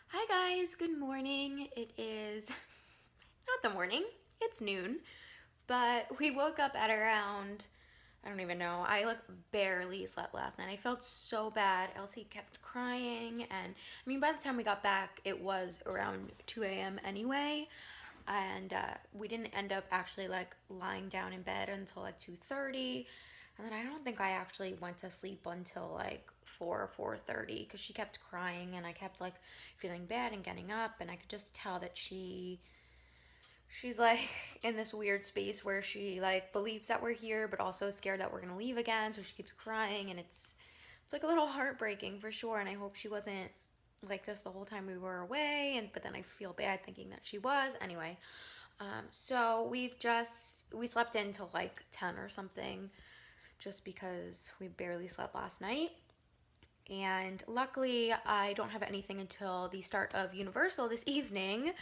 Hi guys, good morning. It is not the morning, it's noon, but we woke up at around, I don't even know, I like barely slept last night. I felt so bad. Elsie kept crying, and I mean, by the time we got back, it was around 2 a.m. anyway, and we didn't end up actually like lying down in bed until like 2:30. And then I don't think I actually went to sleep until like 4:30 because she kept crying and I kept like feeling bad and getting up, and I could just tell that she's like in this weird space where she like believes that we're here but also is scared that we're gonna leave again, so she keeps crying, and it's like a little heartbreaking for sure. And I hope she wasn't like this the whole time we were away, and but then I feel bad thinking that she was. Anyway, so we slept in till like 10 or something just because we barely slept last night. And luckily, I don't have anything until the start of Universal this evening.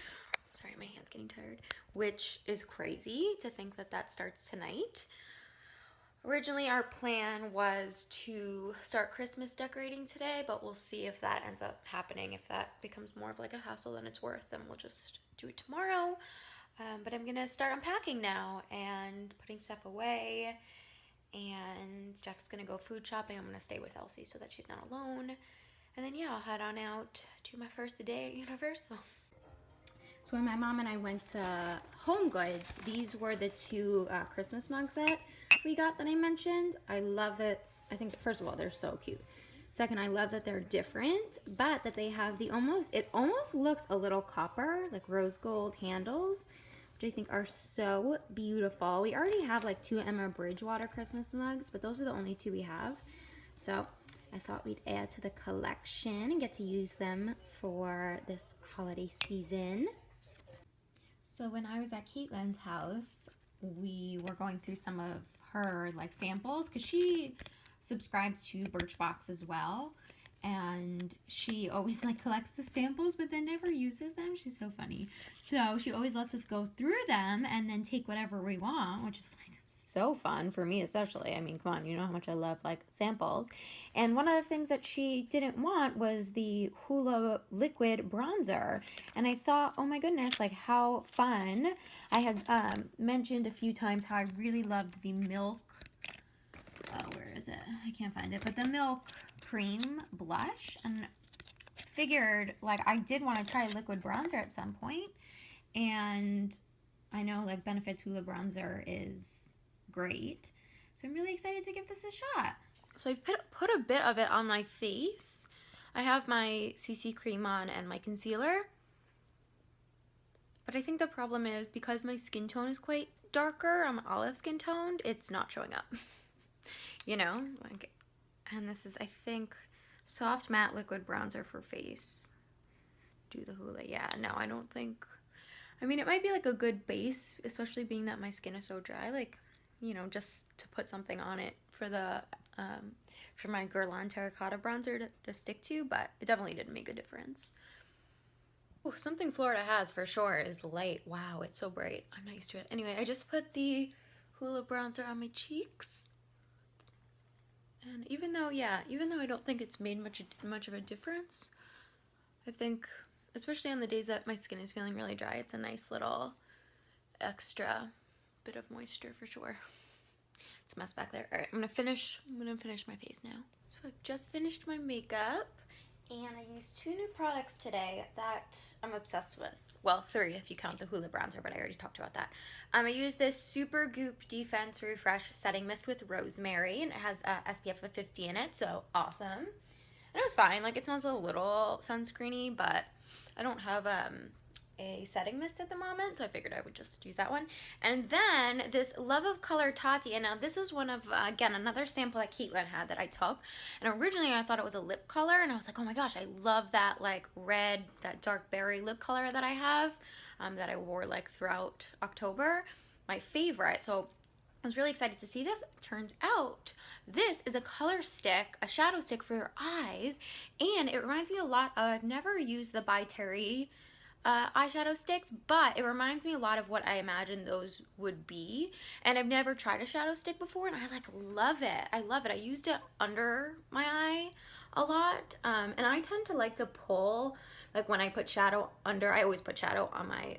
Sorry, my hand's getting tired, which is crazy to think that that starts tonight. Originally, our plan was to start Christmas decorating today, but we'll see if that ends up happening. If that becomes more of like a hassle than it's worth, then we'll just do it tomorrow. But I'm gonna start unpacking now and putting stuff away, and Jeff's gonna go food shopping. I'm gonna stay with Elsie so that she's not alone. And then yeah, I'll head on out to my first day at Universal. So when my mom and I went to Home Goods, these were the two Christmas mugs that we got that I mentioned. I love that. I think, first of all, they're so cute. Second, I love that they're different, but that they have it almost looks a little copper, like rose gold handles, which I think are so beautiful. We already have like 2 Emma Bridgewater Christmas mugs, but those are the only 2 we have. So I thought we'd add to the collection and get to use them for this holiday season. So when I was at Caitlin's house, we were going through some of her like samples because she subscribes to Birchbox as well, and she always like collects the samples but then never uses them. She's so funny. So she always lets us go through them and then take whatever we want, which is like so fun for me especially. I mean, come on, you know how much I love like samples. And one of the things that she didn't want was the Hoola liquid bronzer, and I thought, oh my goodness, like how fun. I had mentioned a few times how I really loved the milk, where is it? I can't find it, but the milk cream blush, and figured like I did want to try liquid bronzer at some point, and I know like Benefit's Hoola bronzer is great, so I'm really excited to give this a shot. So I've put a bit of it on my face. I have my CC cream on and my concealer, but I think the problem is because my skin tone is quite darker, I'm olive skin toned, it's not showing up. You know, like, and this is, I think, soft matte liquid bronzer for face. Do the Hoola. Yeah, no, I don't think, I mean, it might be like a good base, especially being that my skin is so dry, like, you know, just to put something on it for the, for my Guerlain Terracotta bronzer to stick to, but it definitely didn't make a difference. Oh, something Florida has for sure is the light. Wow, it's so bright. I'm not used to it. Anyway, I just put the Hoola bronzer on my cheeks. And even though I don't think it's made much of a difference, I think, especially on the days that my skin is feeling really dry, it's a nice little extra bit of moisture for sure. It's a mess back there. All right, I'm gonna finish my face now. So I've just finished my makeup, and I used 2 new products today that I'm obsessed with. Well, 3 if you count the Hoola bronzer, but I already talked about that. I used this Super Goop Defense Refresh Setting Mist with Rosemary, and it has SPF of 50 in it, so awesome. And it was fine. Like, it smells a little sunscreeny, but I don't have a setting mist at the moment, so I figured I would just use that one. And then this Love of Color Tati, and now this is one of, again, another sample that Caitlin had that I took, and originally I thought it was a lip color, and I was like, oh my gosh, I love that like red, that dark berry lip color that I have, that I wore like throughout October, my favorite. So I was really excited to see this. Turns out this is a color stick, a shadow stick for your eyes, and it reminds me a lot of, I've never used the By Terry eyeshadow sticks, but it reminds me a lot of what I imagined those would be. And I've never tried a shadow stick before, and I like love it. I love it. I used it under my eye a lot, and I tend to like to pull, like when I put shadow under, I always put shadow on my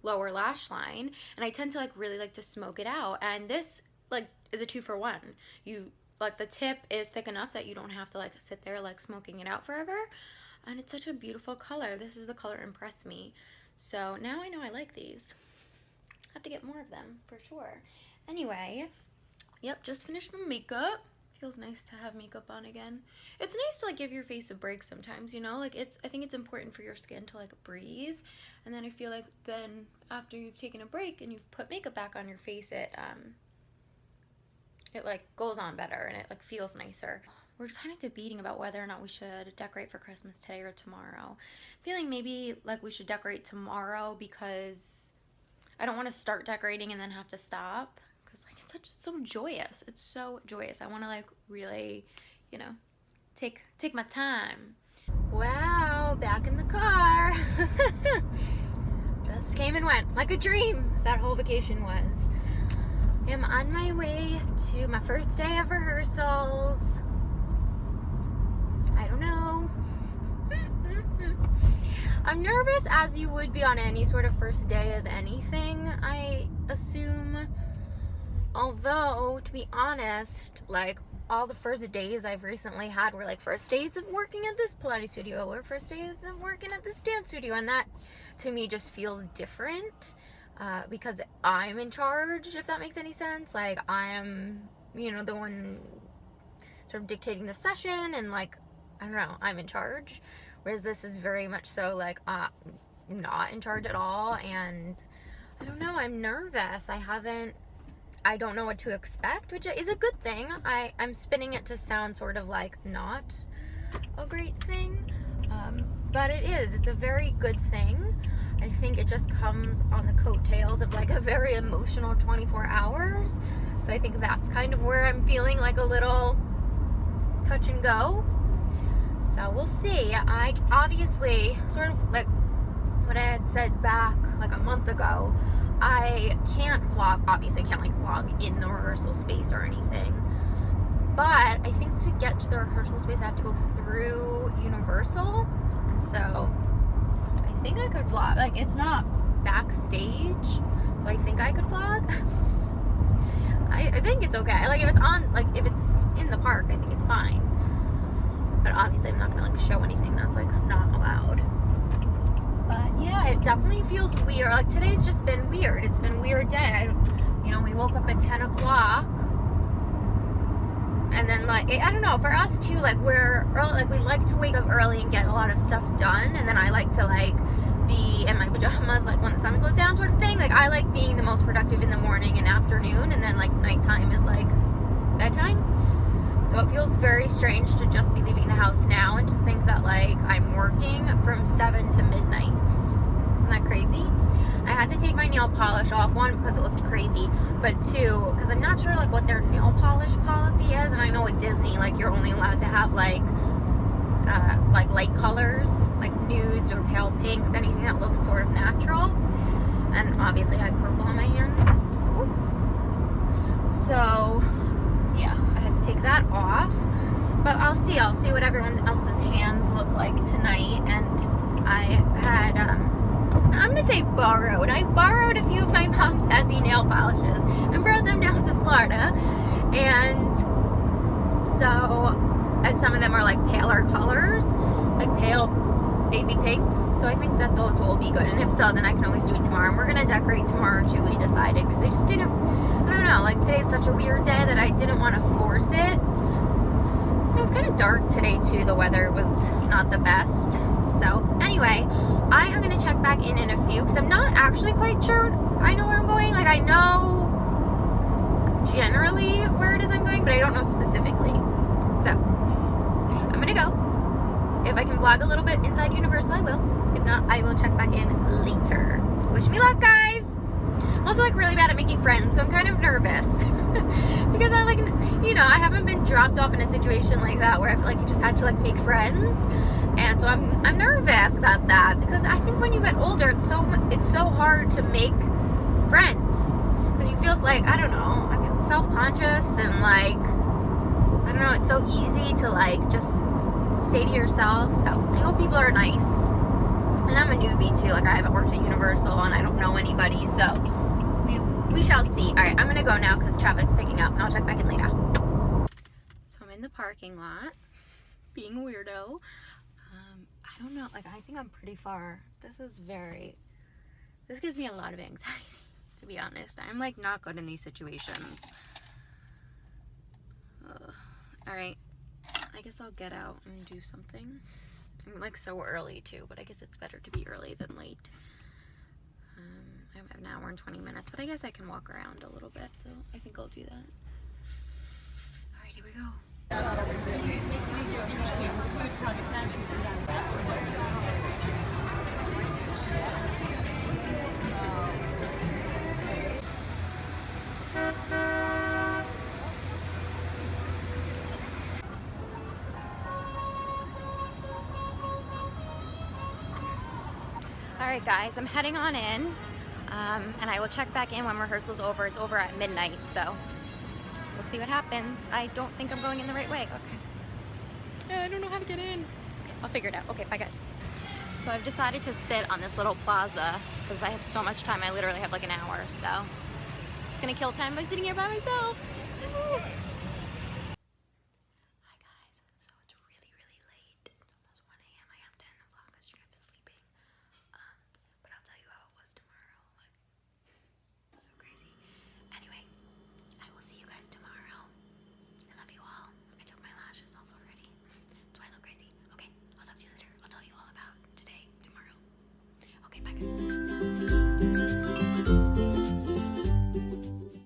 lower lash line, and I tend to like really like to smoke it out. And this like is a 2-for-1. You like, the tip is thick enough that you don't have to like sit there like smoking it out forever. And it's such a beautiful color. This is the color Impress Me. So now I know I like these. I have to get more of them for sure. Anyway, yep, just finished my makeup. Feels nice to have makeup on again. It's nice to like give your face a break sometimes, you know? Like I think it's important for your skin to like breathe. And then I feel like then after you've taken a break and you've put makeup back on your face, it like goes on better and it like feels nicer. We're kind of debating about whether or not we should decorate for Christmas today or tomorrow. Feeling maybe like we should decorate tomorrow because I don't want to start decorating and then have to stop, because like it's so joyous. It's so joyous. I want to like really, you know, take my time. Wow, back in the car. Just came and went like a dream. That whole vacation was. I'm on my way to my first day of rehearsals. I don't know. I'm nervous, as you would be on any sort of first day of anything, I assume. Although, to be honest, like all the first days I've recently had were like first days of working at this Pilates studio or first days of working at this dance studio, and that to me just feels different because I'm in charge, if that makes any sense. Like I'm, you know, the one sort of dictating the session, and like, I don't know, I'm in charge. Whereas this is very much so like not in charge at all, and I don't know, I'm nervous. I don't know what to expect, which is a good thing. I'm spinning it to sound sort of like not a great thing, but it is. It's a very good thing. I think it just comes on the coattails of like a very emotional 24 hours. So I think that's kind of where I'm feeling like a little touch and go. So we'll see. I obviously, sort of like what I had said back like a month ago, I can't vlog, obviously I can't like vlog in the rehearsal space or anything. But I think to get to the rehearsal space I have to go through Universal. And so I think I could vlog. Like it's not backstage, so I think I could vlog. I think it's okay. Like if it's on, like if it's in the park, I think it's fine. But obviously I'm not gonna like show anything that's like not allowed. But yeah, it definitely feels weird. Like today's just been weird. It's been a weird day. You know, we woke up at 10 o'clock. And then like, I don't know, for us too, like we're early, like we like to wake up early and get a lot of stuff done. And then I like to like be in my pajamas like when the sun goes down sort of thing. Like I like being the most productive in the morning and afternoon, and then like nighttime is like bedtime. So it feels very strange to just be leaving the house now and to think that like I'm working from 7 to midnight. Isn't that crazy? I had to take my nail polish off, one, because it looked crazy, but two, because I'm not sure like what their nail polish policy is, and I know at Disney like you're only allowed to have like light colors, like nudes or pale pinks, anything that looks sort of natural. And obviously I have purple on my hands. Ooh. So yeah, I had to take that off, but I'll see what everyone else's hands look like tonight. And I had I'm gonna say borrowed. I borrowed a few of my mom's Essie nail polishes and brought them down to Florida, and some of them are like paler colors, like pale baby pinks, so I think that those will be good, and if so, then I can always do it tomorrow. And we're gonna decorate tomorrow too, we decided, because I just didn't, I don't know, like today's such a weird day that I didn't want to force it. It was kind of dark today too, the weather was not the best. So anyway, I am gonna check back in a few, because I'm not actually quite sure I know where I'm going. Like I know generally where it is I'm going, but I don't know specifically. So I'm gonna go. If I can vlog a little bit inside Universal, I will. If not, I will check back in later. Wish me luck, guys. I'm also like really bad at making friends, so I'm kind of nervous because I like, you know, I haven't been dropped off in a situation like that where I feel like you just had to like make friends, and so I'm nervous about that because I think when you get older, it's so hard to make friends because you feel like, I don't know, I feel self-conscious and like, I don't know, it's so easy to like just stay to yourself. So I hope people are nice. And I'm a newbie too, like I haven't worked at Universal and I don't know anybody, so we shall see. Alright, I'm gonna go now because traffic's picking up and I'll check back in later. So I'm in the parking lot, being a weirdo. I don't know, like I think I'm pretty far. This gives me a lot of anxiety, to be honest. I'm like not good in these situations. Alright, I guess I'll get out and do something. I'm like so early too, but I guess it's better to be early than late. I have an hour and 20 minutes, but I guess I can walk around a little bit, so I think I'll do that. Alright, here we go. Alright guys, I'm heading on in, and I will check back in when rehearsal's over. It's over at midnight, so we'll see what happens. I don't think I'm going in the right way. Okay. I don't know how to get in. Okay, I'll figure it out. Okay, bye guys. So I've decided to sit on this little plaza because I have so much time. I literally have like an hour, so I'm just gonna kill time by sitting here by myself.